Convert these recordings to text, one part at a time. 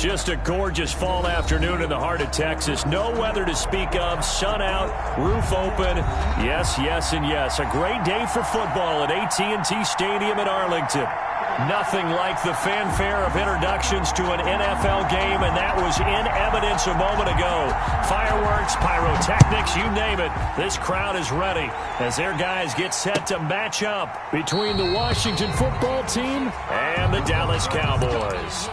Just a gorgeous fall afternoon in the heart of Texas. No weather to speak of. Sun out, roof open. Yes, yes, and yes. A great day for football at AT&T Stadium in Arlington. Nothing like the fanfare of introductions to an NFL game, and that was in evidence a moment ago. Fireworks, pyrotechnics, you name it. This crowd is ready as their guys get set to match up between the Washington football team and the Dallas Cowboys.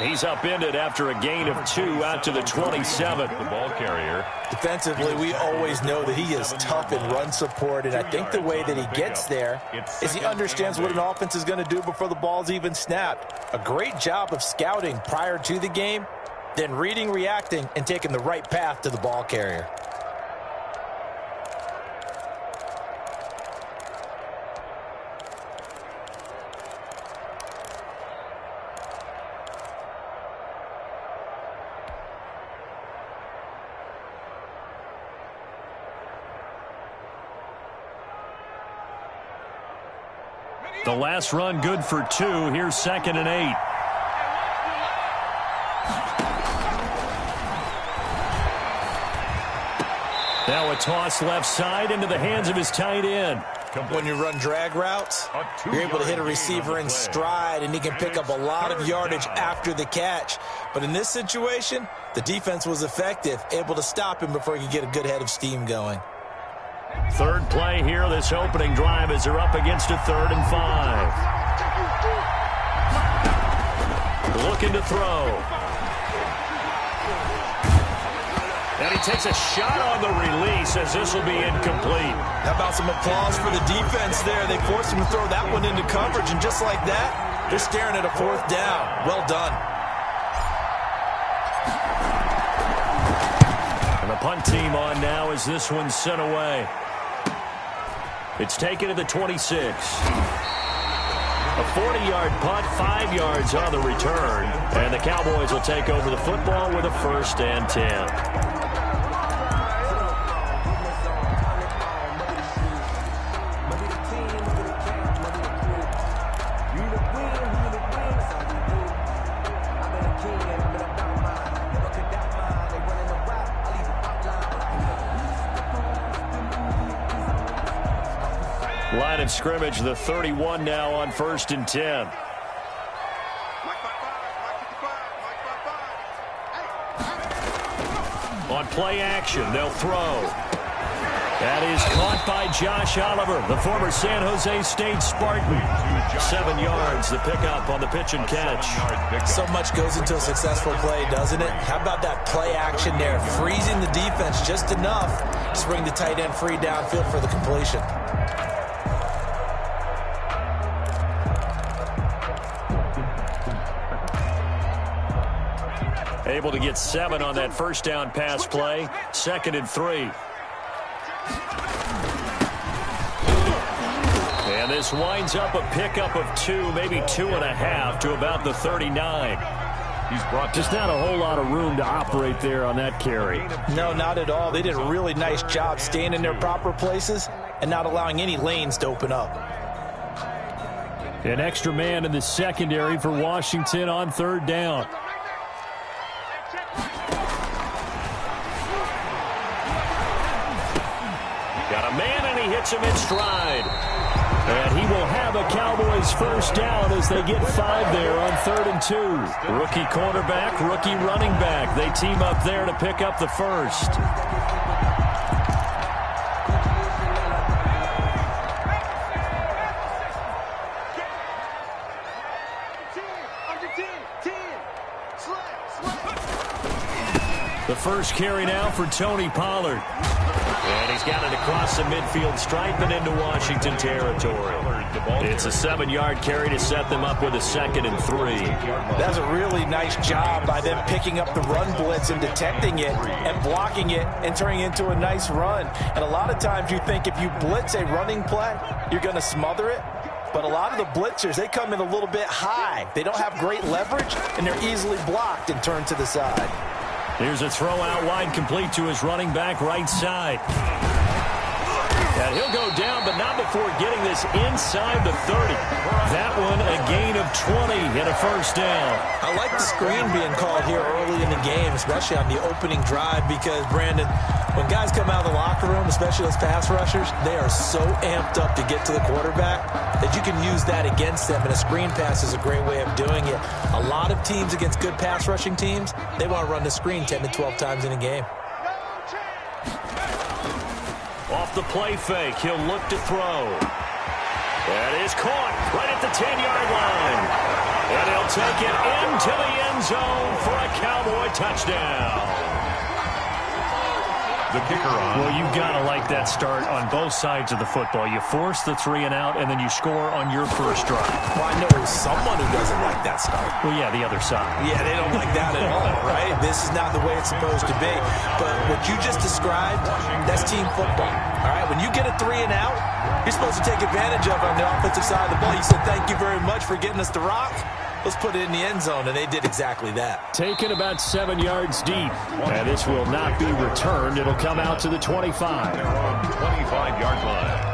He's upended after a gain of 2 out to the 27. The ball carrier. Defensively, we always know that he is tough in run support, and I think the way that he gets there is he understands what an offense is going to do before the ball's even snapped. A great job of scouting prior to the game, then reading, reacting, and taking the right path to the ball carrier. The last run good for 2. Here's 2nd and 8. Now a toss left side into the hands of his tight end. When you run drag routes, you're able to hit a receiver in stride, and he can pick up a lot of yardage after the catch. But in this situation, the defense was effective, able to stop him before he could get a good head of steam going. Third play here, this opening drive, as they're up against a 3rd and 5. Looking to throw. And he takes a shot on the release as this will be incomplete. How about some applause for the defense there? They forced him to throw that one into coverage, and just like that, they're staring at a 4th down. Well done. And the punt team on now as this one's sent away. It's taken to the 26. A 40-yard punt, 5 yards on the return. And the Cowboys will take over the football with a 1st and 10. Line of scrimmage, the 31 now on 1st and 10. On play action, they'll throw. That is caught by Josh Oliver, the former San Jose State Spartan. 7 yards, the pickup on the pitch and catch. So much goes into a successful play, doesn't it? How about that play action there? Freezing the defense just enough to bring the tight end free downfield for the completion. Able to get 7 on that 1st down pass play. 2nd and 3. And this winds up a pickup of 2, maybe 2.5 to about the 39. He's brought just not a whole lot of room to operate there on that carry. No, not at all. They did a really nice job staying in their proper places and not allowing any lanes to open up. An extra man in the secondary for Washington on 3rd down. Got a man, and he hits him in stride. And he will have a Cowboys 1st down as they get 5 there on 3rd and 2. Rookie cornerback, rookie running back. They team up there to pick up the 1st. The first carry now for Tony Pollard. And he's got it across the midfield stripe and into Washington territory. It's a 7-yard carry to set them up with a 2nd and 3. That's a really nice job by them picking up the run blitz and detecting it and blocking it and turning it into a nice run. And a lot of times you think if you blitz a running play, you're going to smother it. But a lot of the blitzers, they come in a little bit high. They don't have great leverage, and they're easily blocked and turned to the side. Here's a throw out wide, complete to his running back right side. And he'll go down, but not before getting this inside the 30. That one a gain of 20 and a first down. I like the screen being called here early in the game, especially on the opening drive, because, Brandon, when guys come out of the locker room, especially those pass rushers, they are so amped up to get to the quarterback that you can use that against them, and a screen pass is a great way of doing it. A lot of teams against good pass rushing teams, they want to run the screen 10 to 12 times in a game. Off the play fake, he'll look to throw. That is caught right at the 10-yard line. And he'll take it into the end zone for a Cowboy touchdown. The kicker on. Well, you've got to like that start on both sides of the football. You force the 3 and out, and then you score on your first drive. Well, I know someone who doesn't like that start. Well, yeah, the other side. Yeah, they don't like that at all, right? This is not the way it's supposed to be. But what you just described, that's team football. All right, when you get a 3 and out, you're supposed to take advantage of it on the offensive side of the ball. You said, thank you very much for getting us the rock. Let's put it in the end zone, and they did exactly that. Taken about 7 yards deep. And this will not be returned. It'll come out to the 25. They're on 25-yard line.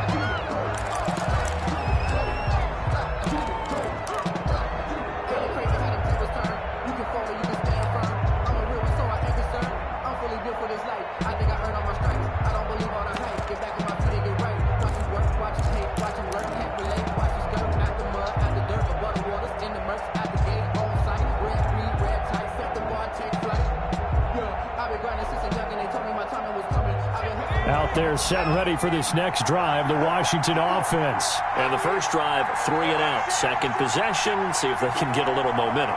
Out there set and ready for this next drive, the Washington offense. And the first drive, 3 and out. Second possession, see if they can get a little momentum.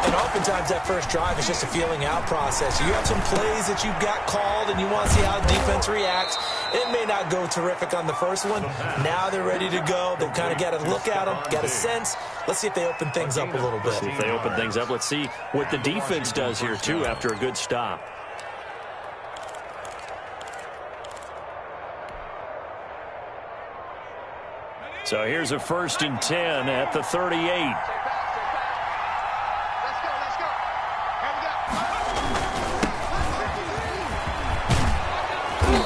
And oftentimes that first drive is just a feeling out process. You have some plays that you've got called and you want to see how the defense reacts. It may not go terrific on the first one. Now they're ready to go. They've kind of got to look at them, got a sense. Let's see if they open things up a little bit. See if they open things up. Let's see what the defense does here, too, after a good stop. So here's a 1st and 10 at the 38.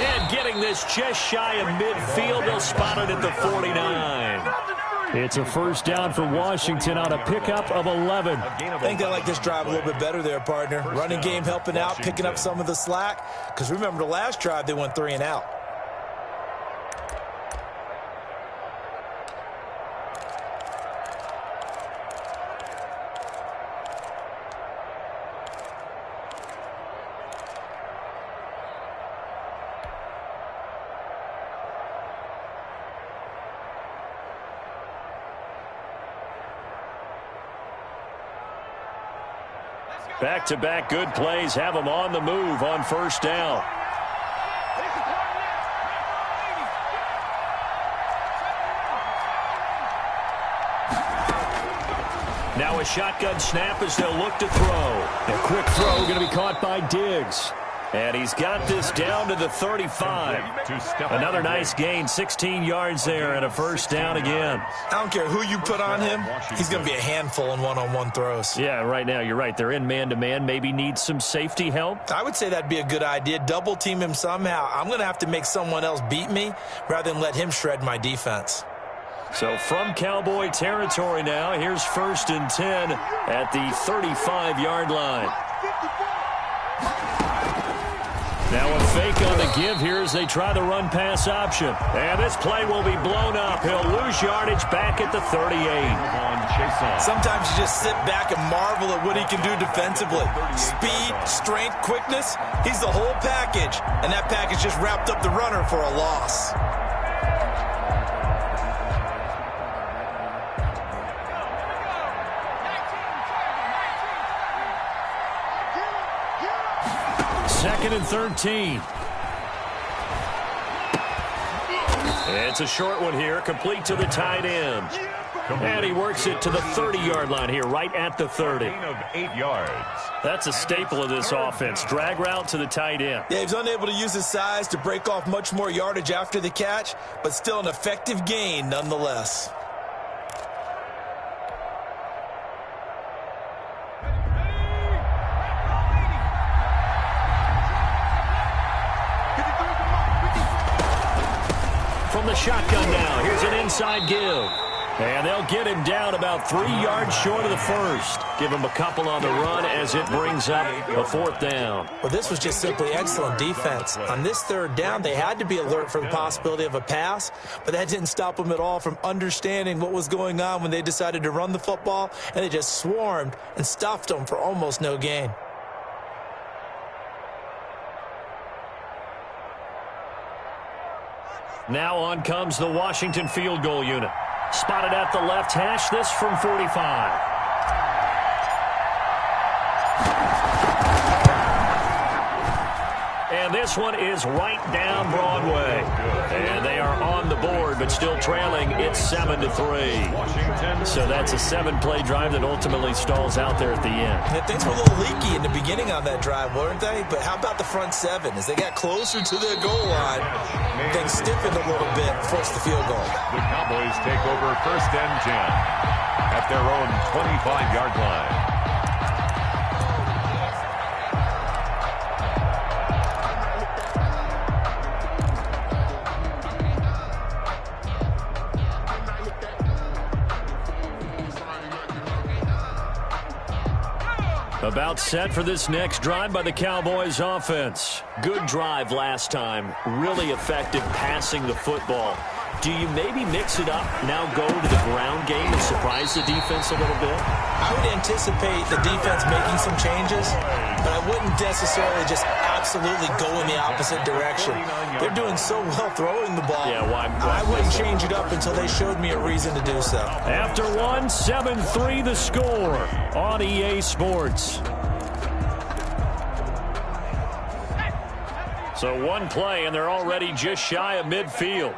And getting this just shy of midfield, they'll spot it at the 49. It's a first down for Washington on a pickup of 11. I think they like this drive a little bit better there, partner. Running game helping out, picking up some of the slack. Because remember, the last drive they went 3 and out. Back-to-back good plays have them on the move on first down. Now a shotgun snap as they'll look to throw. A quick throw going to be caught by Diggs. And he's got this down to the 35. Another nice gain, 16 yards there and a first down again. I don't care who you put on him. He's going to be a handful in one-on-one throws. Yeah, right now you're right. They're in man-to-man. Maybe need some safety help. I would say that'd be a good idea. Double team him somehow. I'm going to have to make someone else beat me rather than let him shred my defense. So from Cowboy territory now, here's 1st and 10 at the 35-yard line. Now a fake on the give here as they try the run-pass option. And this play will be blown up. He'll lose yardage back at the 38. Sometimes you just sit back and marvel at what he can do defensively. Speed, strength, quickness. He's the whole package. And that package just wrapped up the runner for a loss. 2nd and 13. It's a short one here, complete to the tight end. And he works it to the 30-yard line here, right at the 30. Of 8 yards. That's a staple of this offense. Drag route to the tight end. Yeah, he's unable to use his size to break off much more yardage after the catch, but still an effective gain nonetheless. From the shotgun now, here's an inside give. And they'll get him down about 3 yards short of the first. Give him a couple on the run as it brings up a 4th down. Well, this was just simply excellent defense. On this 3rd down, they had to be alert for the possibility of a pass, but that didn't stop them at all from understanding what was going on when they decided to run the football, and they just swarmed and stuffed them for almost no gain. Now on comes the Washington field goal unit. Spotted at the left hash, this from 45. And this one is right down Broadway. And they are on the board, but still trailing. It's 7-3. So that's a 7-play drive that ultimately stalls out there at the end. Yeah, things were a little leaky in the beginning on that drive, weren't they? But how about the front 7? As they got closer to their goal line, things stiffened a little bit, forced the field goal. The Cowboys take over 1st and 10 at their own 25-yard line. About set for this next drive by the Cowboys offense. Good drive last time. Really effective passing the football. Do you maybe mix it up, now go to the ground game and surprise the defense a little bit? I would anticipate the defense making some changes, but I wouldn't necessarily just absolutely go in the opposite direction. They're doing so well throwing the ball. Yeah, why I wouldn't change it up until they showed me a reason to do so. After one, 7-3 the score on EA Sports. So one play, and they're already just shy of midfield.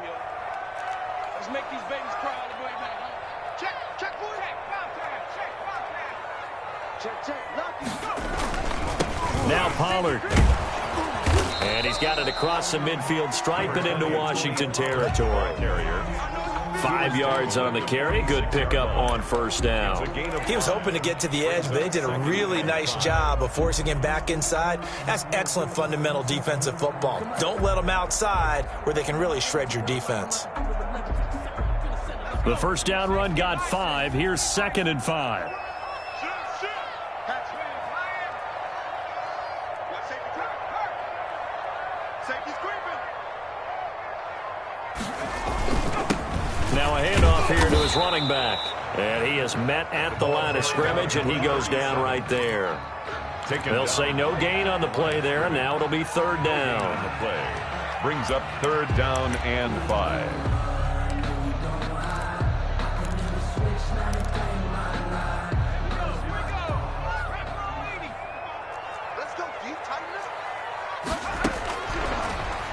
Let's make these babies cry all the way back home. Check, check, boy. Check, Lucky. Now Pollard. And he's got it across the midfield stripe and into Washington territory. 5 yards on the carry. Good pickup on 1st down. He was hoping to get to the edge, but they did a really nice job of forcing him back inside. That's excellent fundamental defensive football. Don't let them outside where they can really shred your defense. The 1st down run got 5. Here's 2nd and 5. Now a handoff here to his running back. And he is met at the line of scrimmage, and he goes down right there. They'll say no gain on the play there, and now it'll be 3rd down. The play brings up 3rd down and 5.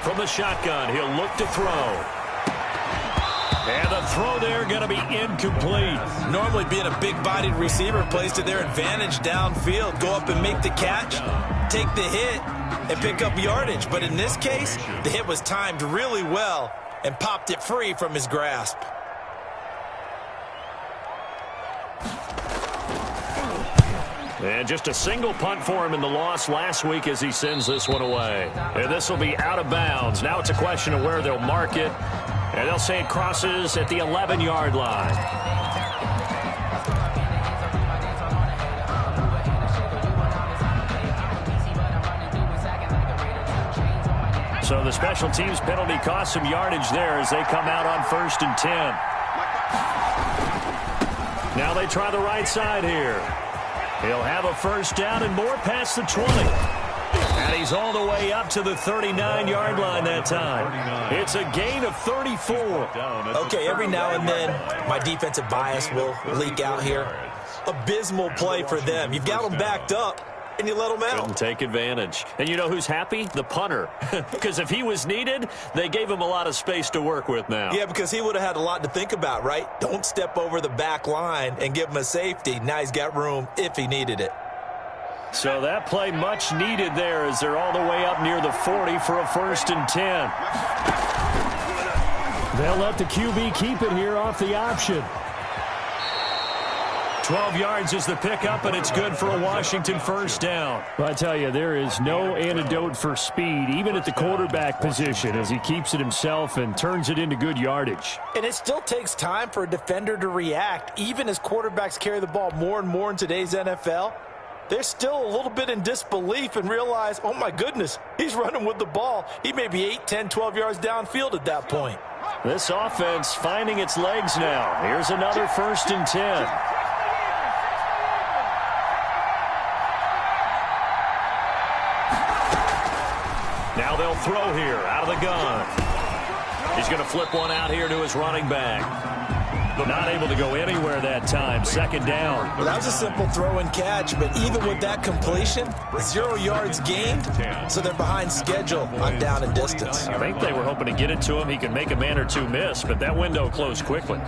From the shotgun, he'll look to throw. And the throw there going to be incomplete. Normally being a big-bodied receiver plays to their advantage downfield. Go up and make the catch, take the hit, and pick up yardage. But in this case, the hit was timed really well and popped it free from his grasp. And just a single punt for him in the loss last week as he sends this one away. And this will be out of bounds. Now it's a question of where they'll mark it. And they'll say it crosses at the 11-yard line. So the special teams penalty cost some yardage there as they come out on 1st and 10. Now they try the right side here. He'll have a 1st down and more past the 20. And he's all the way up to the 39-yard line that time. It's a gain of 34. Okay, every now and then, my defensive bias will leak out here. Abysmal play for them. You've got them backed up. and you let them out. Couldn't take advantage. And you know who's happy? The punter. Because if he was needed, they gave him a lot of space to work with now. Yeah, because he would have had a lot to think about, right? Don't step over the back line and give him a safety. Now he's got room if he needed it. So that play much needed there as they're all the way up near the 40 for a 1st and 10. They'll let the QB keep it here off the option. 12 yards is the pickup, and it's good for a Washington 1st down. Well, I tell you, there is no antidote for speed, even at the quarterback position, as he keeps it himself and turns it into good yardage. And it still takes time for a defender to react, even as quarterbacks carry the ball more and more in today's NFL. They're still a little bit in disbelief and realize, oh, my goodness, he's running with the ball. He may be 8, 10, 12 yards downfield at that point. This offense finding its legs now. Here's another 1st and 10. Now they'll throw here out of the gun. He's going to flip one out here to his running back. Not able to go anywhere that time. 2nd down. Well, that was a simple throw and catch, but even with that completion, 0 yards gained, so they're behind schedule on down and distance. I think they were hoping to get it to him. He could make a man or two miss, but that window closed quickly.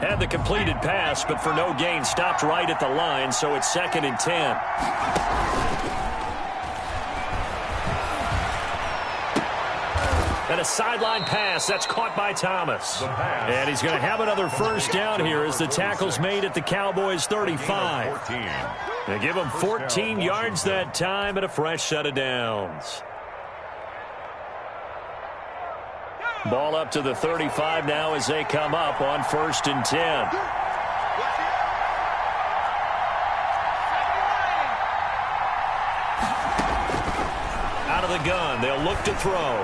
Had the completed pass, but for no gain, stopped right at the line, so it's 2nd and 10. And a sideline pass. That's caught by Thomas. And he's going to have another 1st down here as the tackle's made at the Cowboys' 35. They give him 14 yards that time and a fresh set of downs. Ball up to the 35 now as they come up on 1st and 10. Out of the gun, they'll look to throw.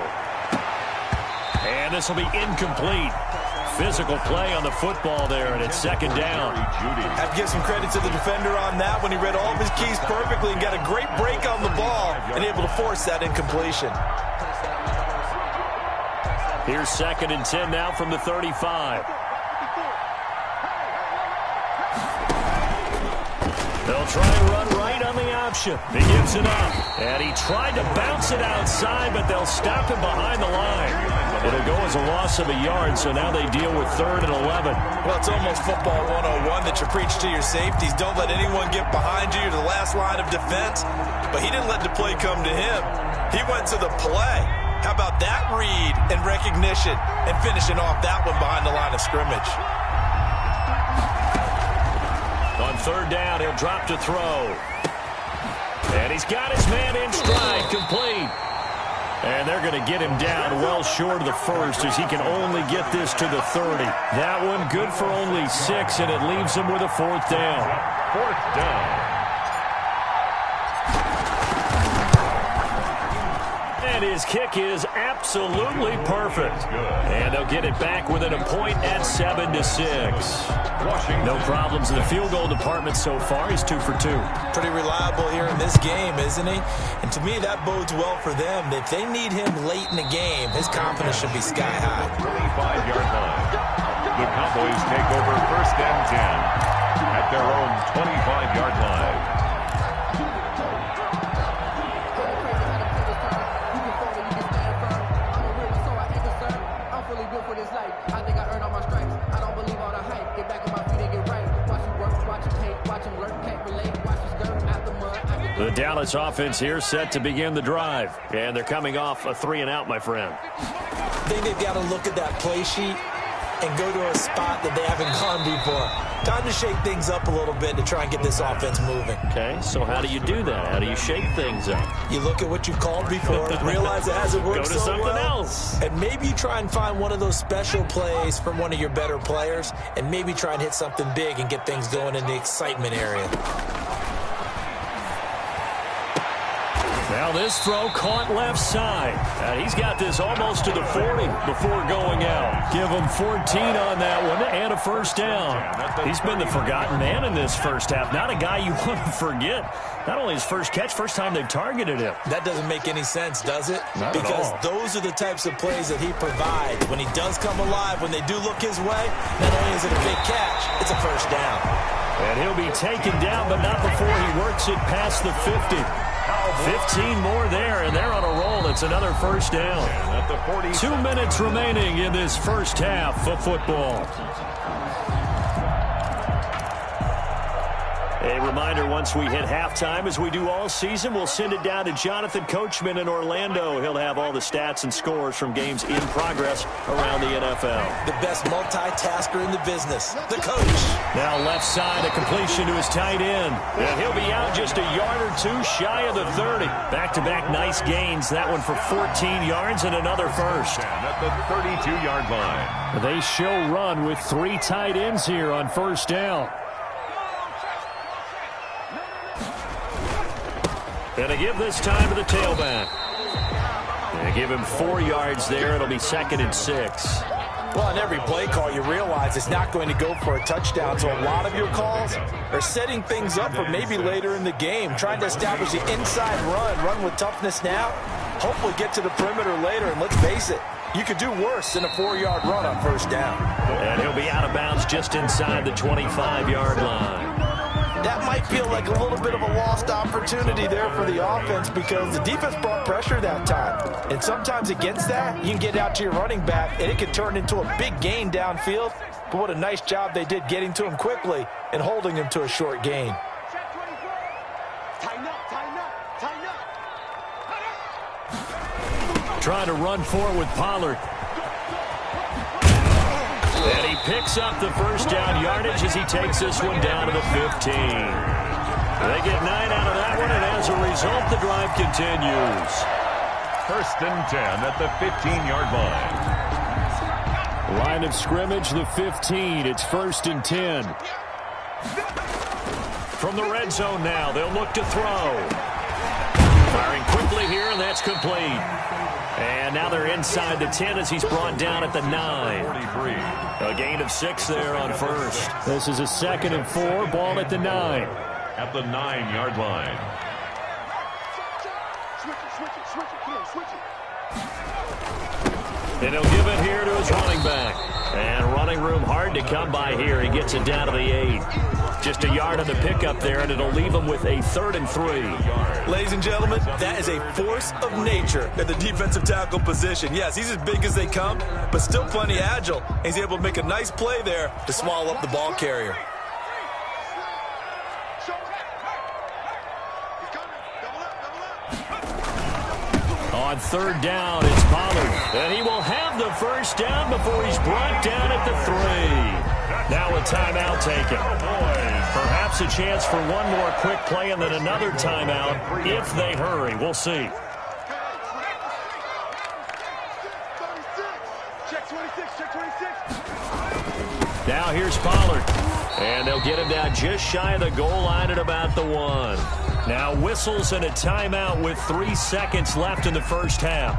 And this will be incomplete. Physical play on the football there, and it's 2nd down. I have to give some credit to the defender on that when he read all of his keys perfectly and got a great break on the ball and able to force that incompletion. Here's 2nd and 10 now from the 35. They'll try and run right on the option. He gives it up. And he tried to bounce it outside, but they'll stop him behind the line. It'll go as a loss of a yard, so now they deal with 3rd and 11. Well, it's almost football 101 that you preach to your safeties. Don't let anyone get behind you. You're the last line of defense. But he didn't let the play come to him. He went to the play. How about that read and recognition and finishing off that one behind the line of scrimmage? On 3rd down, he'll drop to throw. And he's got his man in stride, complete. And they're going to get him down well short of the 1st as he can only get this to the 30. That one good for only 6, and it leaves him with a 4th down. 4th down. And his kick is absolutely perfect. And they'll get it back within a point at 7-6. No problems in the field goal department so far. He's 2 for 2. Pretty reliable here in this game, isn't he? And to me, that bodes well for them. If they need him late in the game, his confidence should be sky high. 25-yard line. The Cowboys take over 1st and 10 at their own 25-yard line. The Dallas offense here set to begin the drive. And they're coming off a 3-and-out, my friend. I think they've got to look at that play sheet and go to a spot that they haven't gone before. Time to shake things up a little bit to try and get this offense moving. Okay, so how do you do that? How do you shake things up? You look at what you've called before, realize it hasn't worked so well. Go to something else. And maybe you try and find one of those special plays from one of your better players, and maybe try and hit something big and get things going in the excitement area. Now this throw caught left side. And he's got this almost to the 40 before going out. Give him 14 on that one and a first down. He's been the forgotten man in this first half. Not a guy you want to forget. Not only his first catch, first time they've targeted him. That doesn't make any sense, does it? Not because at all. Those are the types of plays that he provides. When he does come alive, when they do look his way, not only is it a big catch, it's a first down. And he'll be taken down, but not before he works it past the 50. 15 more there, and they're on a roll. It's another first down. 2 minutes remaining in this first half of football. A reminder, once we hit halftime, as we do all season, we'll send it down to Jonathan Coachman in Orlando. He'll have all the stats and scores from games in progress around the NFL. The best multitasker in the business, the coach. Now left side, a completion to his tight end. And he'll be out just a yard or two shy of the 30. Back-to-back nice gains. That one for 14 yards and another first. At the 32-yard line. They show run with 3 tight ends here on first down. And they give this time to the tailback. They give him 4 yards there. It'll be 2nd and 6. Well, on every play call, you realize it's not going to go for a touchdown. So a lot of your calls are setting things up for maybe later in the game, trying to establish the inside run with toughness now, hopefully get to the perimeter later. And let's face it, you could do worse than a 4-yard run on first down. And he'll be out of bounds just inside the 25-yard line. That might feel like a little bit of a lost opportunity there for the offense because the defense brought pressure that time. And sometimes against that, you can get out to your running back, and it can turn into a big gain downfield. But what a nice job they did getting to him quickly and holding him to a short gain. Trying to run forward with Pollard. And he picks up the first down yardage as he takes this one down to the 15. They get 9 out of that one, and as a result, the drive continues. 1st and 10 at the 15-yard line. Line of scrimmage, the 15. It's 1st and 10. From the red zone now, they'll look to throw. Firing quickly here, and that's complete. And now they're inside the 10 as he's brought down at the 9. 43. A gain of 6 there on first. This is a 2nd and 4, ball at the 9. At the 9-yard line. And he'll give it here to his running back. And running room hard to come by here. He gets it down to the 8. Just a yard on the pickup there, and it'll leave him with a 3rd and 3. Ladies and gentlemen, that is a force of nature at the defensive tackle position. Yes, he's as big as they come, but still plenty agile. And he's able to make a nice play there to swallow up the ball carrier. On 3rd down, it's Pollard. And he will have the first down before he's brought down at the 3. Now a timeout taken. Perhaps a chance for one more quick play and then another timeout if they hurry. We'll see. Now here's Pollard. And they'll get him down just shy of the goal line at about the 1. Now whistles and a timeout with 3 seconds left in the first half.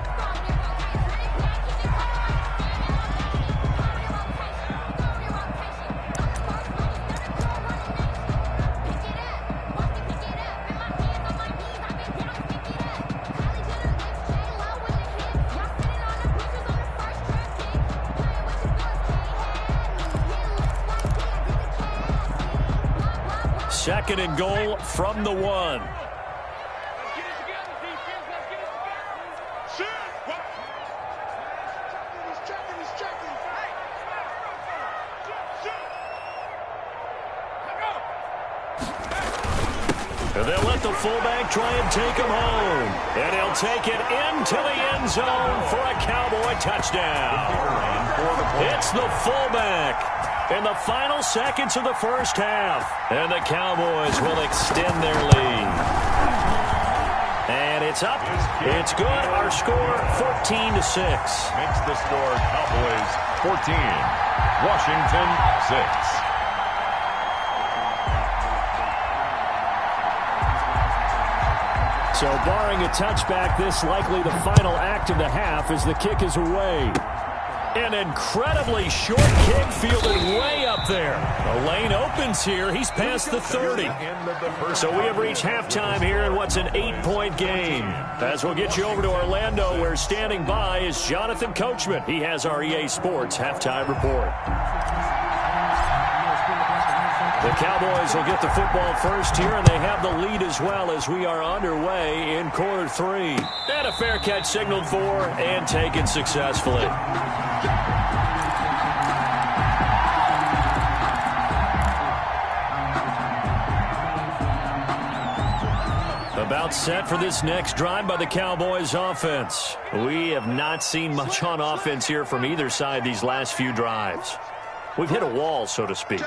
Second and goal from the 1. And they'll let the fullback try and take him home. And he'll take it into the end zone for a Cowboy touchdown. It's the fullback in the final seconds of the first half. And the Cowboys will extend their lead. And it's up. It's good. Our score, 14-6. Makes the score Cowboys 14, Washington 6. So barring a touchback, this likely the final act of the half as the kick is away. An incredibly short kick fielded way up there. The lane opens here. He's past the 30. So we have reached halftime here in what's an 8-point game. As we'll get you over to Orlando, where standing by is Jonathan Coachman. He has our EA Sports halftime report. The Cowboys will get the football first here, and they have the lead as well as we are underway in quarter 3. And a fair catch signaled for and taken successfully. About set for this next drive by the Cowboys offense. We have not seen much on offense here from either side these last few drives. We've hit a wall, so to speak.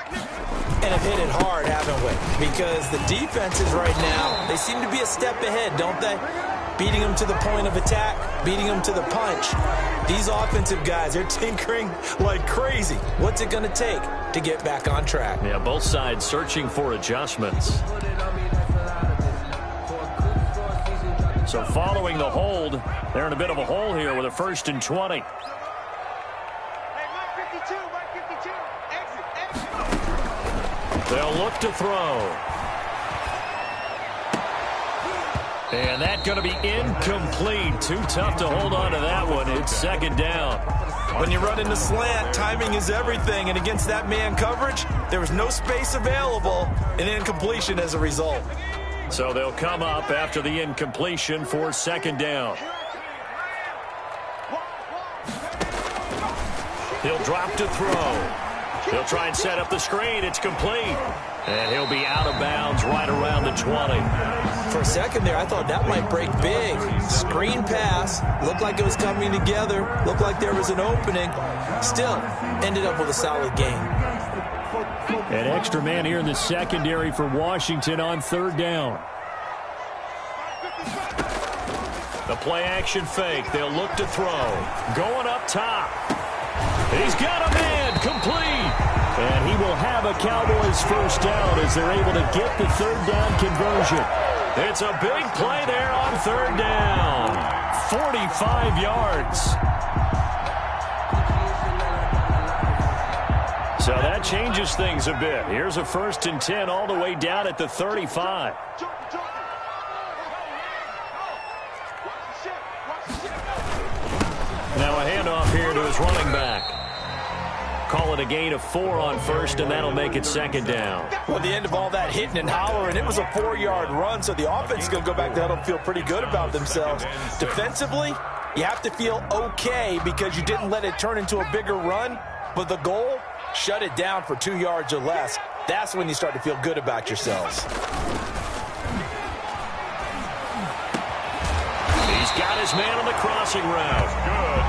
And have hit it hard, haven't we? Because the defenses right now, they seem to be a step ahead, don't they? Beating them to the point of attack, beating them to the punch. These offensive guys, they're tinkering like crazy. What's it going to take to get back on track? Yeah, both sides searching for adjustments. So following the hold, they're in a bit of a hole here with a 1st and 20. They'll look to throw. And that's going to be incomplete. Too tough to hold on to that one. It's 2nd down. When you run into slant, timing is everything. And against that man coverage, there was no space available, and incompletion as a result. So they'll come up after the incompletion for 2nd down. He'll drop to throw. He'll try and set up the screen. It's complete. And he'll be out of bounds right around the 20. For a second there, I thought that might break big. Screen pass. Looked like it was coming together. Looked like there was an opening. Still, ended up with a solid game. An extra man here in the secondary for Washington on 3rd down. The play-action fake. They'll look to throw. Going up top. He's got a man. Complete. And he will have a Cowboys 1st down as they're able to get the 3rd down conversion. It's a big play there on 3rd down. 45 yards. So that changes things a bit. Here's a 1st and 10 all the way down at the 35. Now a handoff here to his running back. Call it a gain of 4 on 1st, and that'll make it 2nd down. Well, at the end of all that hitting and hollering, it was a 4-yard run, so the offense is going to go back to huddle and feel pretty good about themselves. Defensively, you have to feel okay because you didn't let it turn into a bigger run, but the goal, shut it down for 2 yards or less. That's when you start to feel good about yourselves. He's got his man on the crossing route.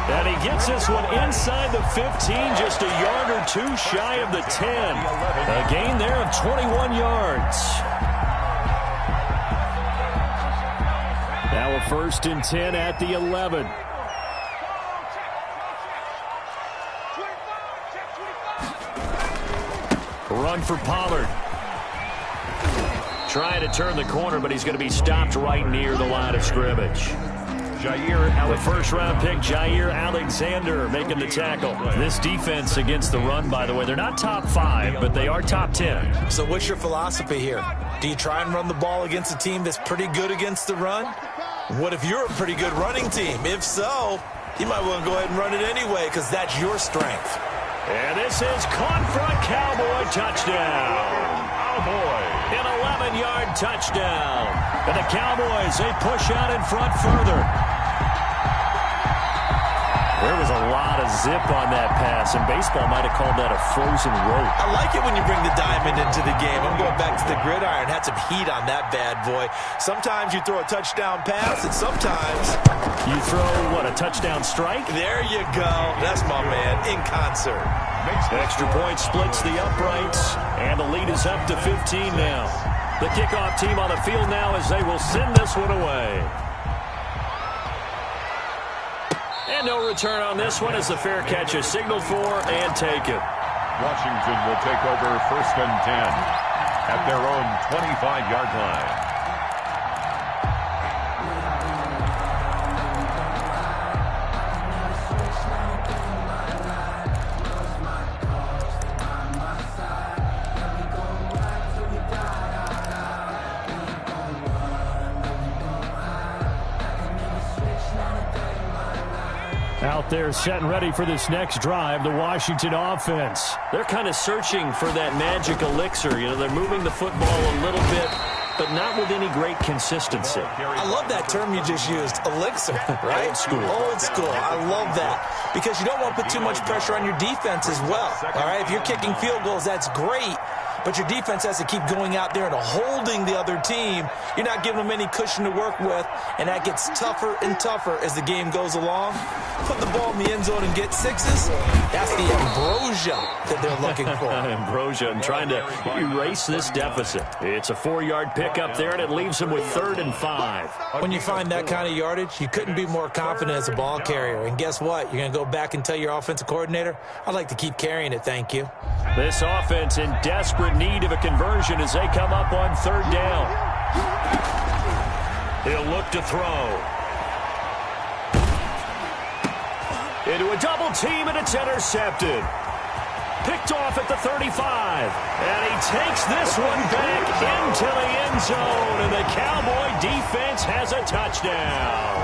And he gets this one inside the 15, just a yard or 2 shy of the 10. A gain there of 21 yards. Now a 1st and 10 at the 11. Run for Pollard. Trying to turn the corner, but he's going to be stopped right near the line of scrimmage. The 1st-round pick, Jair Alexander, making the tackle. This defense against the run, by the way, they're not top 5, but they are top 10. So what's your philosophy here? Do you try and run the ball against a team that's pretty good against the run? What if you're a pretty good running team? If so, you might want to go ahead and run it anyway because that's your strength. And this is caught for a Cowboy touchdown. Cowboy. An 11-yard touchdown. And the Cowboys, they push out in front further. There was a lot of zip on that pass, and baseball might have called that a frozen rope. I like it when you bring the diamond into the game. I'm going back to the gridiron. Had some heat on that bad boy. Sometimes you throw a touchdown pass, and sometimes you throw, what, a touchdown strike? There you go. That's my man, in concert. Extra point splits the uprights, and the lead is up to 15 now. The kickoff team on the field now as they will send this one away. And no return on this one as the fair catch is signaled for and taken. Washington will take over 1st and 10 at their own 25-yard line. Out there set and ready for this next drive, the Washington offense. They're kind of searching for that magic elixir. You know, they're moving the football a little bit, but not with any great consistency. I love that term you just used, elixir, right? Old school. Old school. I love that because you don't want to put too much pressure on your defense as well, all right? If you're kicking field goals, that's great, but your defense has to keep going out there and holding the other team. You're not giving them any cushion to work with, and that gets tougher and tougher as the game goes along. Put the ball in the end zone and get sixes. That's the ambrosia that they're looking for. Ambrosia and trying to erase this deficit. It's a 4-yard pickup there, and it leaves them with 3rd and 5. When you find that kind of yardage, you couldn't be more confident as a ball carrier. And guess what? You're going to go back and tell your offensive coordinator, I'd like to keep carrying it, thank you. This offense in desperate need of a conversion as they come up on 3rd down. He'll look to throw. Into a double team, and it's intercepted. Picked off at the 35. And he takes this one back into the end zone, and the Cowboy defense has a touchdown.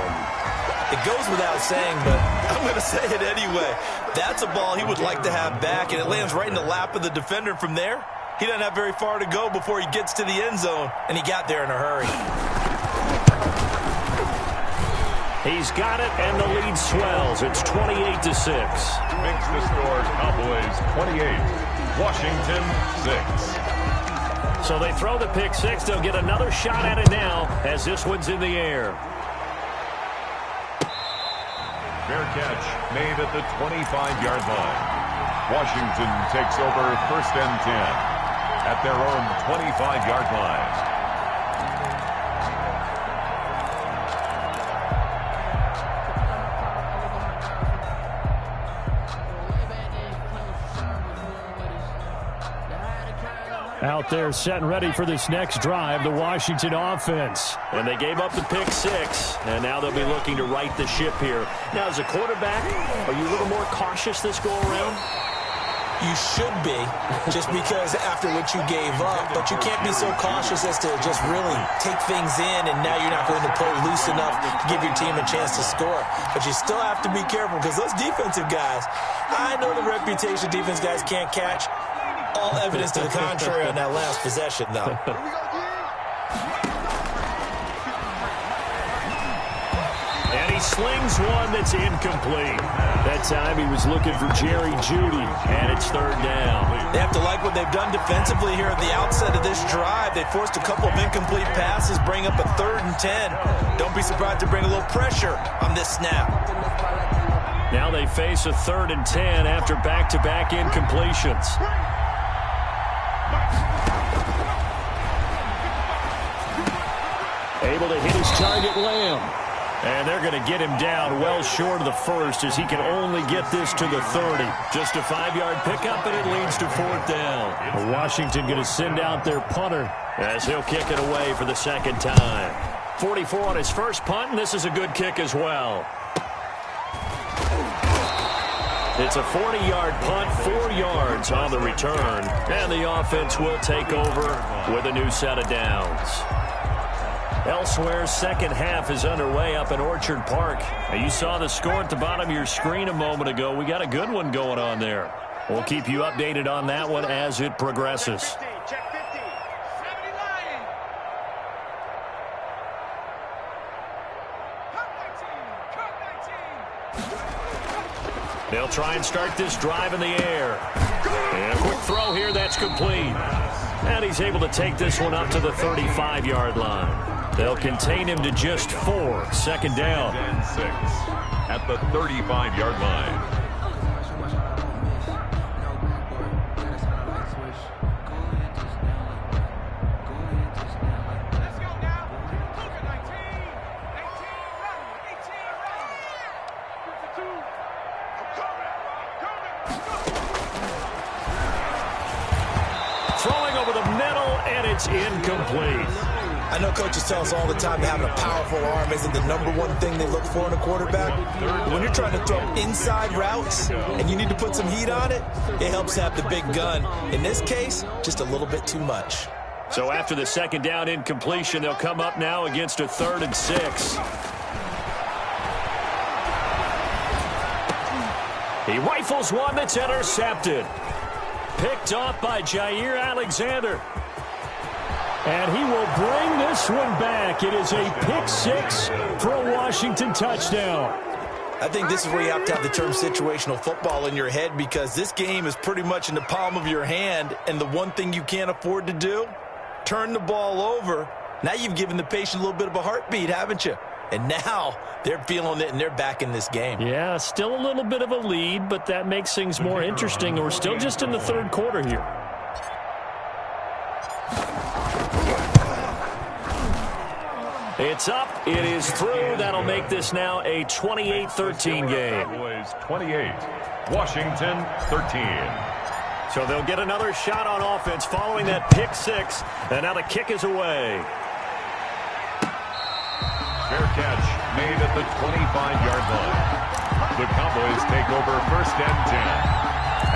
It goes without saying, but I'm going to say it anyway. That's a ball he would like to have back, and it lands right in the lap of the defender from there. He doesn't have very far to go before he gets to the end zone, and he got there in a hurry. He's got it, and the lead swells. It's 28-6. Makes the score Cowboys 28, Washington 6. So they throw the pick six. They'll get another shot at it now as this one's in the air. Fair catch made at the 25-yard line. Washington takes over 1st and 10 at their own 25-yard line. Out there set and ready for this next drive, the Washington offense. And they gave up the pick six, and now they'll be looking to right the ship here. Now, as a quarterback, are you a little more cautious this go-around? You should be, just because after what you gave up, but you can't be so cautious as to just really take things in, and now you're not going to play loose enough to give your team a chance to score. But you still have to be careful because those defensive guys, I know the reputation defense guys can't catch. All evidence to the contrary on that last possession, though. And he slings one that's incomplete. That time he was looking for Jerry Jeudy, and it's 3rd down. They have to like what they've done defensively here at the outset of this drive. They forced a couple of incomplete passes, bring up a 3rd and 10. Don't be surprised to bring a little pressure on this snap. Now they face a 3rd and 10 after back-to-back incompletions. Able to hit his target, Lamb. And they're going to get him down well short of the first as he can only get this to the 30. Just a 5-yard pickup, and it leads to 4th down. Washington going to send out their punter as he'll kick it away for the 2nd time. 44 on his first punt, and this is a good kick as well. It's a 40-yard punt, 4 yards on the return, and the offense will take over with a new set of downs. Elsewhere, second half is underway up in Orchard Park. Now, you saw the score at the bottom of your screen a moment ago. We got a good one going on there. We'll keep you updated on that one as it progresses. They'll try and start this drive in the air. And a quick throw here, that's complete. And he's able to take this one up to the 35-yard line. They'll contain him to just 4. 2nd down. 6 at the 35-yard line. Throwing over the middle, and it's incomplete. I know coaches tell us all the time that having a powerful arm isn't the #1 thing they look for in a quarterback. When you're trying to throw inside routes and you need to put some heat on it, it helps have the big gun. In this case, just a little bit too much. So after the 2nd down incompletion, they'll come up now against a 3rd and 6. He rifles one that's intercepted. Picked off by Jair Alexander. And he will bring this one back. It is a pick six for a Washington touchdown. I think this is where you have to have the term situational football in your head, because this game is pretty much in the palm of your hand, and the one thing you can't afford to do, turn the ball over. Now you've given the patient a little bit of a heartbeat, haven't you? And now they're feeling it, and they're back in this game. Yeah, still a little bit of a lead, but that makes things more interesting. We're still just in the third quarter here. It's up. It is through. That'll make this now a 28-13 game. Cowboys 28, Washington 13. So they'll get another shot on offense following that pick six. And now the kick is away. Fair catch made at the 25-yard line. The Cowboys take over first and 10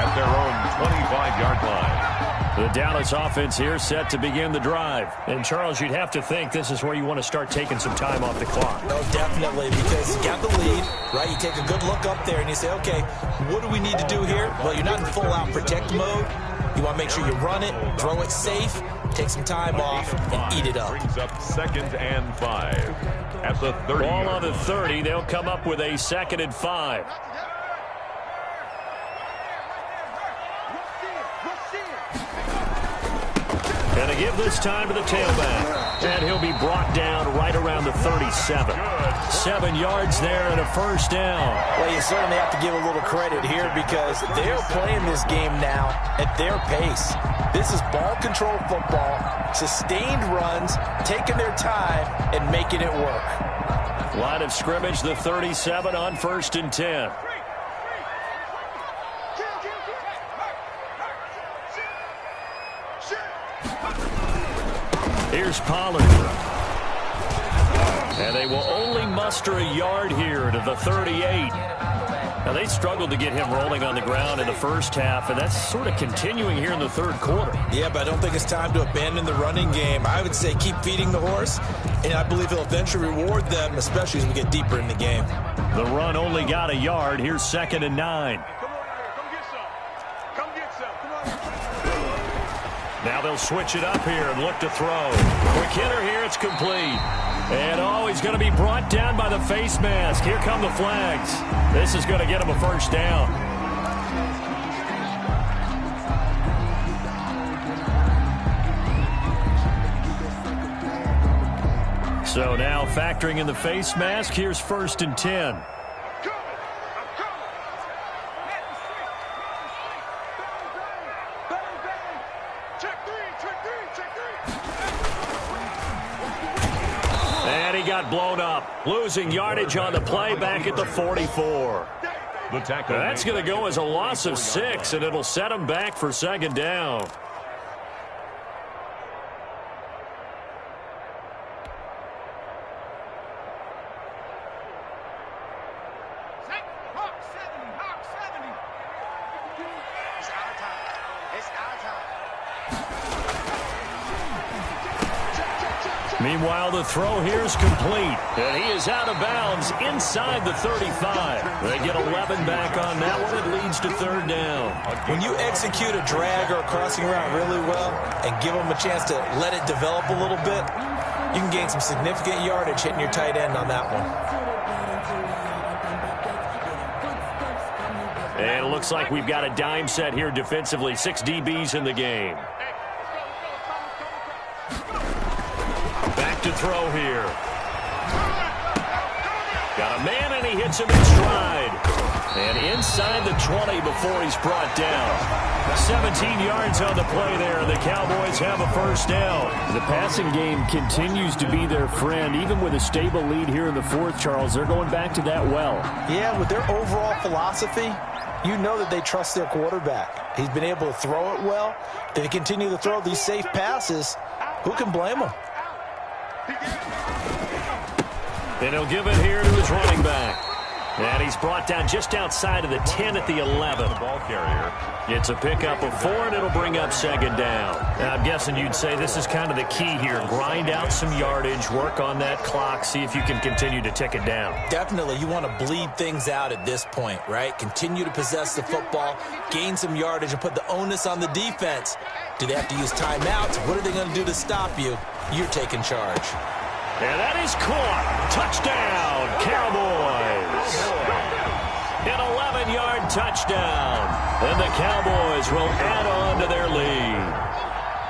at their own 25-yard line. The Dallas offense here set to begin the drive. And, Charles, you'd have to think this is where you want to start taking some time off the clock. Oh, definitely, because you got the lead, right? You take a good look up there and you say, okay, what do we need to do here? Well, you're not in full-out protect mode. You want to make sure you run it, throw it safe, take some time off, and eat it up. Brings up 2nd and 5 at the 30. Ball on the 30. They'll come up with a 2nd and 5. And they give this time to the tailback. And he'll be brought down right around the 37. 7 yards there and a first down. Well, you certainly have to give a little credit here, because they're playing this game now at their pace. This is ball control football, sustained runs, taking their time, and making it work. Line of scrimmage, the 37 on 1st and 10. Here's Pollard. And they will only muster a yard here to the 38. Now, they struggled to get him rolling on the ground in the first half, and that's sort of continuing here in the third quarter. Yeah, but I don't think it's time to abandon the running game. I would say keep feeding the horse, and I believe he'll eventually reward them, especially as we get deeper in the game. The run only got a yard. Here's 2nd and 9. Now they'll switch it up here and look to throw. Quick hitter here. It's complete. And, oh, he's going to be brought down by the face mask. Here come the flags. This is going to get him a first down. So now factoring in the face mask, here's 1st and 10. Got blown up, losing yardage on the play back at the 44. That's going to go as a loss of 6, and it'll set him back for 2nd down. Meanwhile, the throw here is complete. And he is out of bounds inside the 35. They get 11 back on that one. It leads to 3rd down. When you execute a drag or a crossing route really well and give them a chance to let it develop a little bit, you can gain some significant yardage hitting your tight end on that one. And it looks like we've got a dime set here defensively. 6 DBs in the game. To throw here. Got a man, and he hits him in stride. And inside the 20 before he's brought down. 17 yards on the play there, and the Cowboys have a first down. The passing game continues to be their friend. Even with a stable lead here in the 4th, Charles, they're going back to that well. Yeah, with their overall philosophy, you know that they trust their quarterback. He's been able to throw it well. If they continue to throw these safe passes, who can blame them? And he'll give it here to his running back. And he's brought down just outside of the 10 at the 11. The ball carrier. It's a pickup of 4, and it'll bring up second down. Now, I'm guessing you'd say this is kind of the key here. Grind out some yardage, work on that clock, see if you can continue to tick it down. Definitely, you want to bleed things out at this point, right? Continue to possess the football, gain some yardage, and put the onus on the defense. Do they have to use timeouts? What are they going to do to stop you? You're taking charge. And that is caught. Touchdown, Cowboys. An 11-yard touchdown. And the Cowboys will add on to their lead.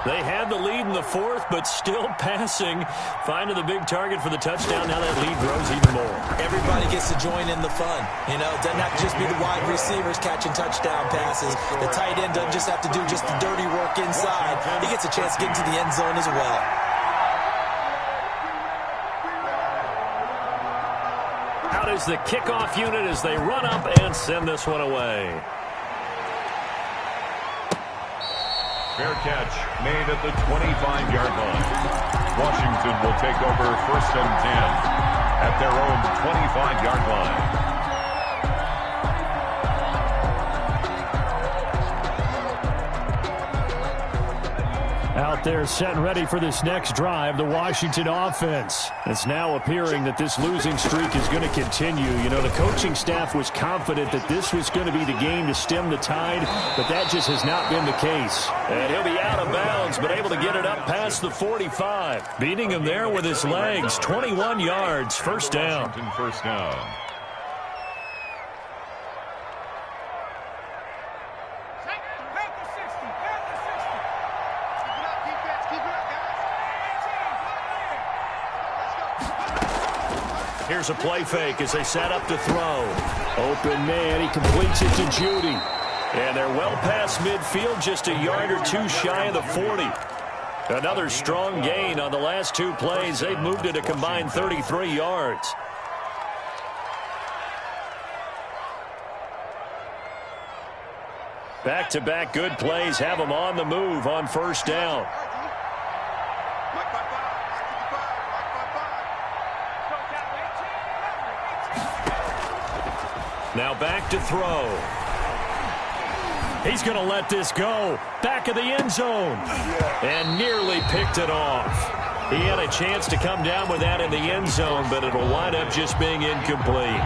They had the lead in the 4th, but still passing. Finding the big target for the touchdown. Now that lead grows even more. Everybody gets to join in the fun. You know, it doesn't have to just be the wide receivers catching touchdown passes. The tight end doesn't just have to do just the dirty work inside. He gets a chance to get into the end zone as well. Out is the kickoff unit as they run up and send this one away. Fair catch made at the 25-yard line. Washington will take over 1st and 10 at their own 25-yard line. Out there set and ready for this next drive, the Washington offense. It's now appearing that this losing streak is going to continue. You know, the coaching staff was confident that this was going to be the game to stem the tide, but that just has not been the case. And he'll be out of bounds, but able to get it up past the 45. Beating him there with his legs. 21 yards, first down. Washington first down. Here's a play fake as they set up to throw. Open man, he completes it to Judy. And they're well past midfield, just a yard or two shy of the 40. Another strong gain on the last 2 plays. They've moved it a combined 33 yards. Back-to-back good plays have them on the move on first down. Now back to throw. He's going to let this go. Back of the end zone. And nearly picked it off. He had a chance to come down with that in the end zone, but it'll wind up just being incomplete.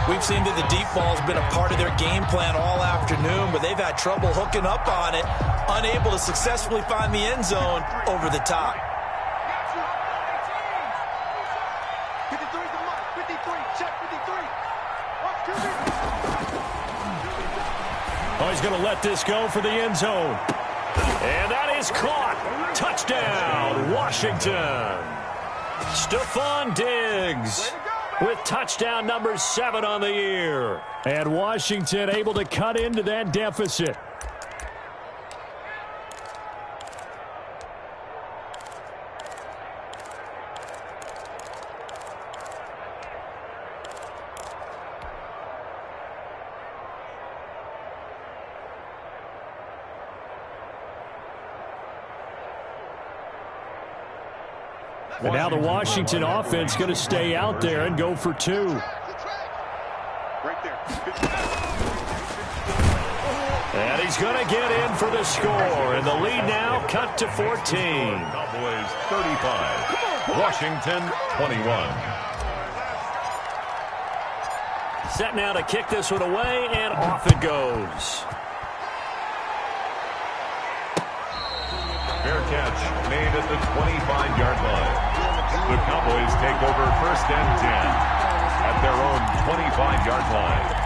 We've seen that the deep ball's been a part of their game plan all afternoon, but they've had trouble hooking up on it, unable to successfully find the end zone over the top. Oh, he's going to let this go for the end zone. And that is caught. Touchdown, Washington. Stephon Diggs with touchdown number 7 on the year. And Washington able to cut into that deficit. And now the Washington offense going to stay out there and go for 2. And he's going to get in for the score. And the lead now cut to 14. Cowboys 35. Washington 21. Set now to kick this one away, and off it goes. Fair catch made at the 25-yard line. The Cowboys take over 1st and 10 at their own 25-yard line.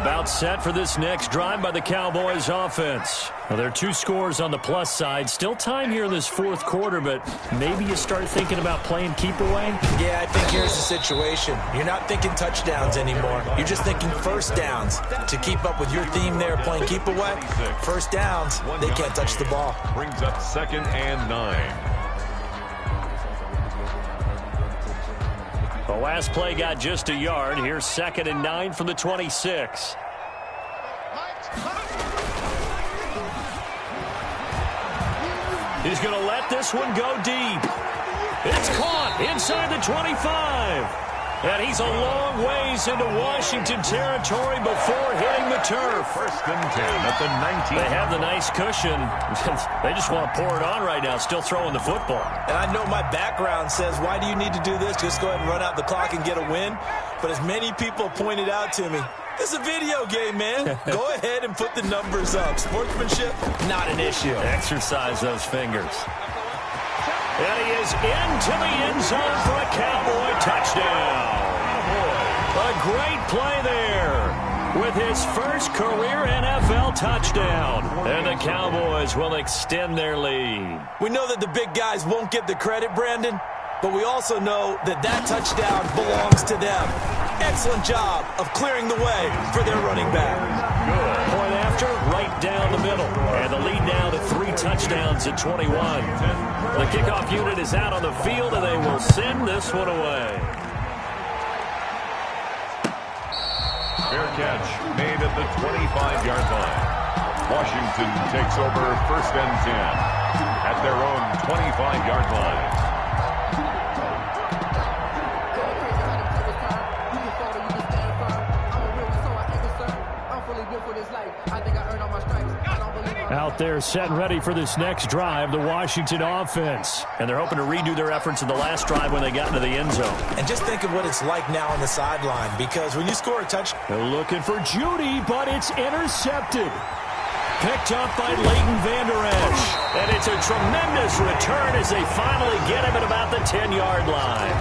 About set for this next drive by the Cowboys offense. Well, there are 2 scores on the plus side. Still time here in this 4th quarter, but maybe you start thinking about playing keep away? Yeah, I think here's the situation. You're not thinking touchdowns anymore. You're just thinking first downs. To keep up with your theme there, playing keep away, first downs, they can't touch the ball. Brings up 2nd and 9. The last play got just a yard. Here's 2nd and 9 from the 26. He's going to let this one go deep. It's caught. inside the 25. And he's a long ways into Washington territory before hitting the turf. First and 10 at the 19. They have the nice cushion. They just want to pour it on right now, still throwing the football. And I know my background says, why do you need to do this? Just go ahead and run out the clock and get a win. But as many people pointed out to me, this is a video game, man. Go ahead and put the numbers up. Sportsmanship, not an issue. Exercise those fingers. And he is into the end zone for a Cowboy touchdown. A great play there with his first career NFL touchdown. And the Cowboys will extend their lead. We know that the big guys won't get the credit, Brandon, but we also know that that touchdown belongs to them. Excellent job of clearing the way for their running back. Good. Point after, right down the middle. And the lead now to 3 touchdowns at 21. The kickoff unit is out on the field, and they will send this one away. Fair catch made at the 25-yard line. Washington takes over first and 10 at their own 25-yard line. Out there set and ready for this next drive, the Washington offense. And they're hoping to redo their efforts in the last drive when they got into the end zone. And just think of what it's like now on the sideline, because when you score a touchdown... They're looking for Judy, but it's intercepted. Picked up by Leighton Vander Esch. And it's a tremendous return as they finally get him at about the 10-yard line.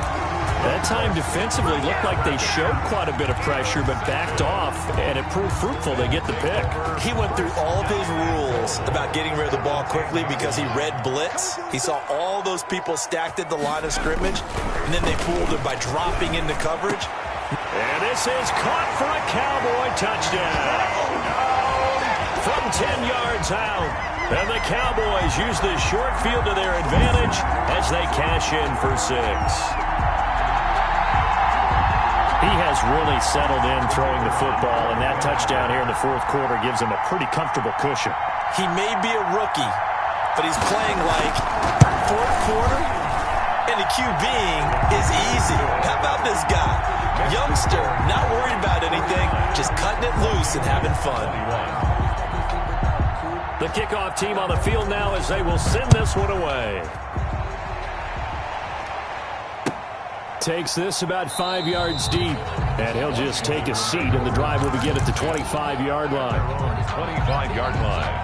That time defensively looked like they showed quite a bit of pressure but backed off, and it proved fruitful. They get the pick. He went through all of his rules about getting rid of the ball quickly because he read blitz. He saw all those people stacked at the line of scrimmage, and then they fooled him by dropping into coverage. And this is caught for a Cowboy touchdown. From 10 yards out. And the Cowboys use the short field to their advantage as they cash in for 6. He has really settled in throwing the football, and that touchdown here in the fourth quarter gives him a pretty comfortable cushion. He may be a rookie, but he's playing like fourth quarter, and the QBing is easy. How about this guy? Youngster, not worried about anything, just cutting it loose and having fun. The kickoff team on the field now as they will send this one away. Takes this about 5 yards deep, and he'll just take a seat, and the drive will begin at the 25-yard line. 25-yard line.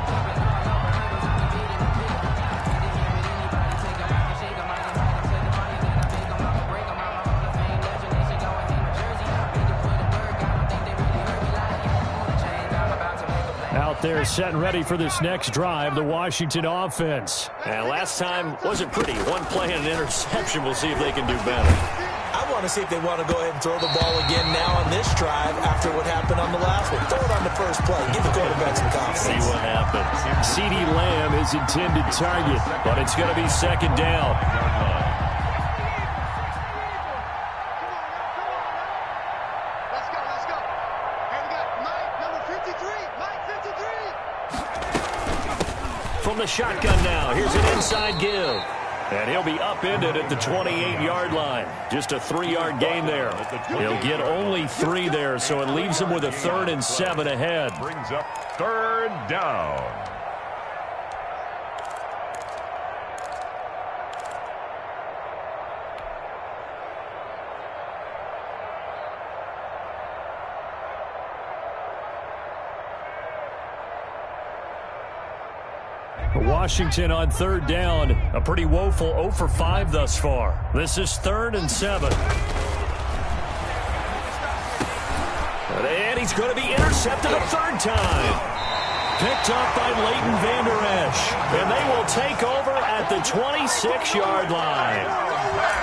Out there set and ready for this next drive, the Washington offense. And last time wasn't pretty. One play and an interception. We'll see if they can do better. I want to see if they want to go ahead and throw the ball again now on this drive after what happened on the last one. Throw it on the first play. Give the quarterback some confidence. See what happens. CeeDee Lamb is intended target, but it's going to be second down. Let's go. Here we got Mike, number 53. Mike, 53. From the shotgun now, here's an inside give. And he'll be upended at the 28-yard line. Just a 3-yard gain there. He'll get only 3 there, so it leaves him with a 3rd and 7 ahead. Brings up 3rd down. Washington on 3rd down. A pretty woeful 0 for 5 thus far. This is 3rd and 7. And he's going to be intercepted a 3rd time. Picked up by Leighton Vander Esch. And they will take over at the 26-yard line.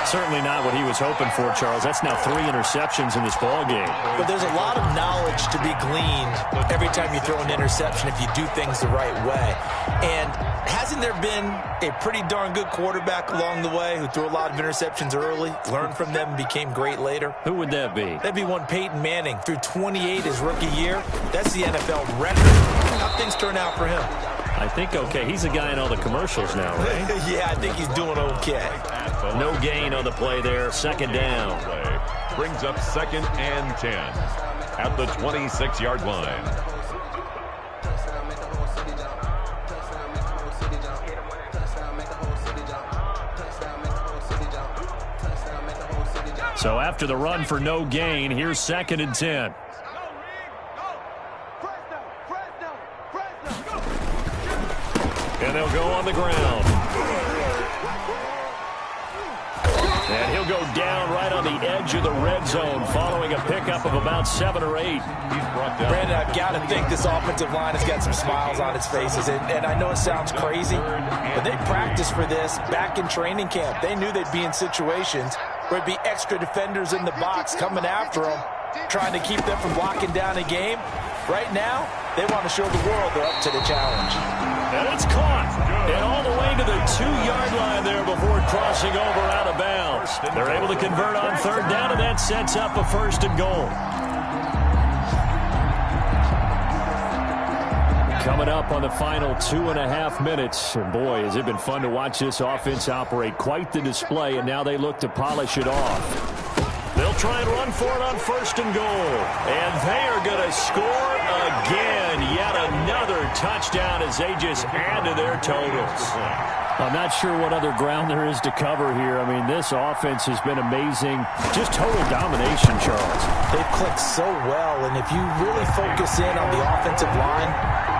Certainly not what he was hoping for, Charles. That's now 3 interceptions in this ballgame. But there's a lot of knowledge to be gleaned every time you throw an interception if you do things the right way. And hasn't there been a pretty darn good quarterback along the way who threw a lot of interceptions early, learned from them, and became great later? Who would that be? That'd be one Peyton Manning. Threw 28 his rookie year. That's the NFL record. How things turn out for him? I think okay. He's a guy in all the commercials now, right? Yeah, I think he's doing okay. No gain on the play there. Second down. Brings up 2nd and 10 at the 26-yard line. So after the run for no gain, here's 2nd and 10. And they'll go on the ground. And he'll go down right on the edge of the red zone following a pickup of about 7 or 8. He's brought down. Brandon, I've got to think this offensive line has got some smiles on its faces. And I know it sounds crazy, but they practiced for this back in training camp. They knew they'd be in situations where there'd be extra defenders in the box coming after them, trying to keep them from blocking down a game. Right now, they want to show the world they're up to the challenge. And it's caught. And all the way to the 2-yard line there before crossing over out of bounds. They're able to convert on 3rd down, and that sets up a 1st and goal. Coming up on the final 2.5 minutes. And boy, has it been fun to watch this offense operate. Quite the display, and now they look to polish it off. They'll try and run for it on 1st and goal. And they are going to score again. Yet another touchdown as they just add to their totals. I'm not sure what other ground there is to cover here. I mean, this offense has been amazing. Just total domination, Charles. They've clicked so well, and if you really focus in on the offensive line,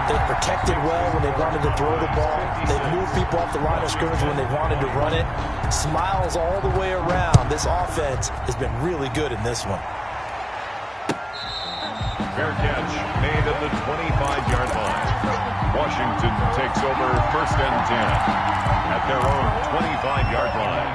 they've protected well when they wanted to throw the ball. They've moved people off the line of scrimmage when they wanted to run it. Smiles all the way around. This offense has been really good in this one. Fair catch made at the 25-yard line. Washington takes over 1st and 10 at their own 25-yard line.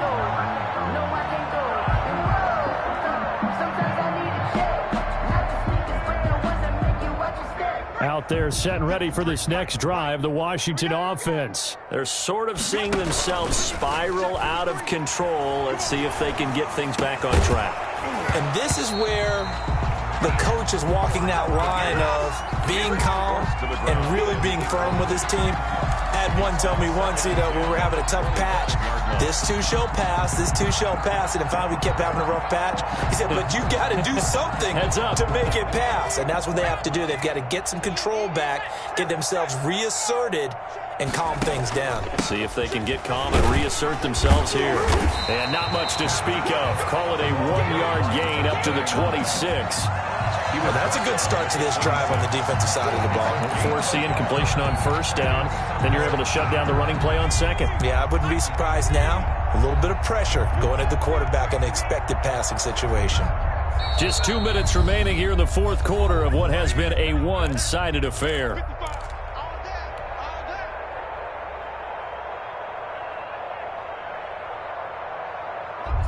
Out there set and ready for this next drive, the Washington offense. They're sort of seeing themselves spiral out of control. Let's see if they can get things back on track. And this is where the coach is walking that line of being calm and really being firm with his team. I had one tell me once, when we were having a tough patch, this too shall pass, this too shall pass. And finally we kept having a rough patch. He said, but you got to do something to make it pass. And that's what they have to do. They've got to get some control back, get themselves reasserted, and calm things down. See if they can get calm and reassert themselves here. And not much to speak of. Call it a 1-yard gain up to the 26. Well, that's a good start to this drive on the defensive side of the ball. Forcing completion on 1st down. Then you're able to shut down the running play on 2nd. Yeah, I wouldn't be surprised now. A little bit of pressure going at the quarterback in an expected passing situation. Just 2 minutes remaining here in the 4th quarter of what has been a one-sided affair.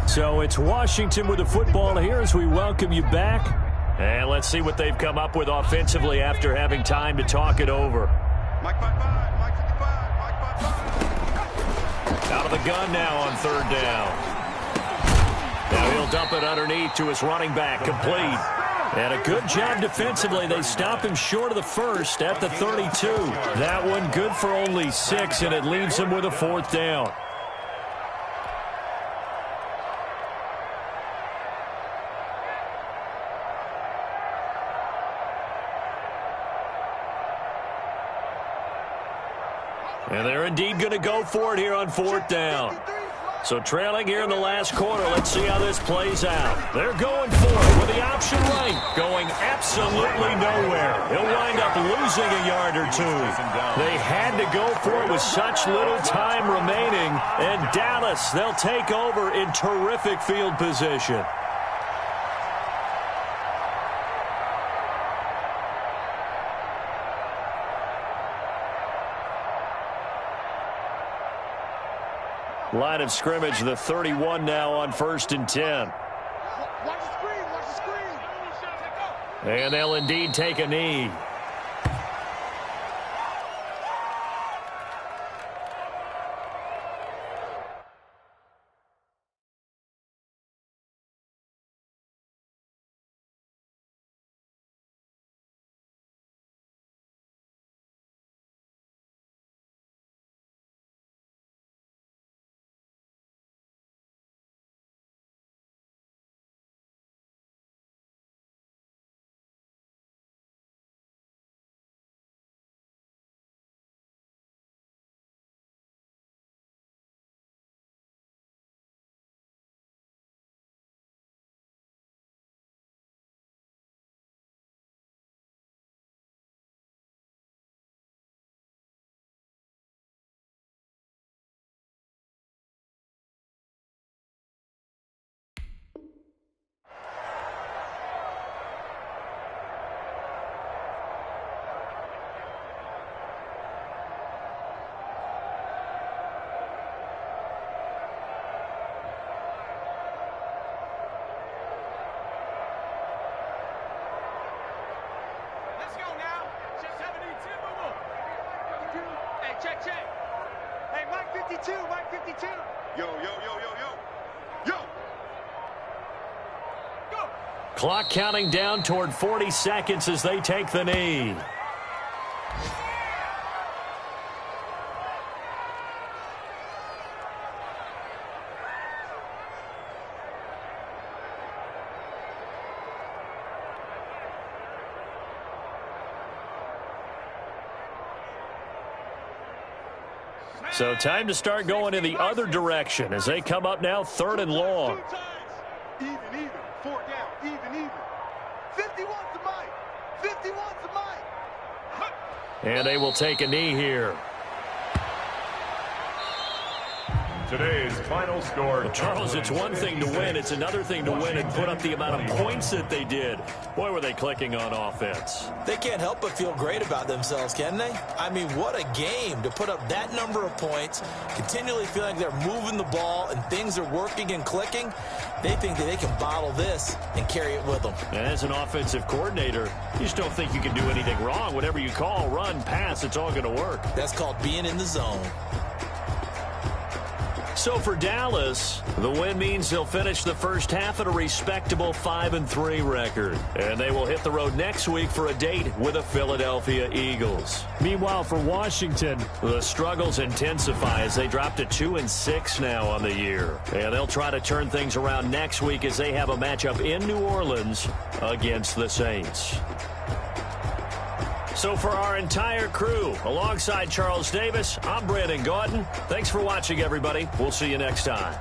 So it's Washington with the football here as we welcome you back. And let's see what they've come up with offensively after having time to talk it over. Out of the gun now on 3rd down. Now he'll dump it underneath to his running back, complete. And a good job defensively. They stop him short of the 1st at the 32. That one good for only 6, and it leaves him with a 4th down. And they're indeed going to go for it here on 4th down. So trailing here in the last quarter. Let's see how this plays out. They're going for it with the option right. Going absolutely nowhere. He'll wind up losing a yard or 2. They had to go for it with such little time remaining. And Dallas, they'll take over in terrific field position. Line of scrimmage, the 31 now on 1st and 10. Watch the screen, watch the screen. And they'll indeed take a knee. 52, Mike 52. Yo, yo, yo, yo, yo. Yo. Go. Clock counting down toward 40 seconds as they take the knee. So time to start going in the other direction as they come up now 3rd and long. Even, 4 down, even. 51 to Mike. 51 to Mike. And they will take a knee here. Today's final score. Well, Charles, it's one thing to win. It's another thing to win and put up the amount of points that they did. Boy, were they clicking on offense. They can't help but feel great about themselves, can they? I mean, what a game to put up that number of points, continually feeling like they're moving the ball and things are working and clicking. They think that they can bottle this and carry it with them. And as an offensive coordinator, you just don't think you can do anything wrong. Whatever you call, run, pass, it's all going to work. That's called being in the zone. So for Dallas, the win means they'll finish the first half at a respectable 5-3 record. And they will hit the road next week for a date with the Philadelphia Eagles. Meanwhile, for Washington, the struggles intensify as they drop to 2-6 now on the year. And they'll try to turn things around next week as they have a matchup in New Orleans against the Saints. So for our entire crew, alongside Charles Davis, I'm Brandon Gaudin. Thanks for watching, everybody. We'll see you next time.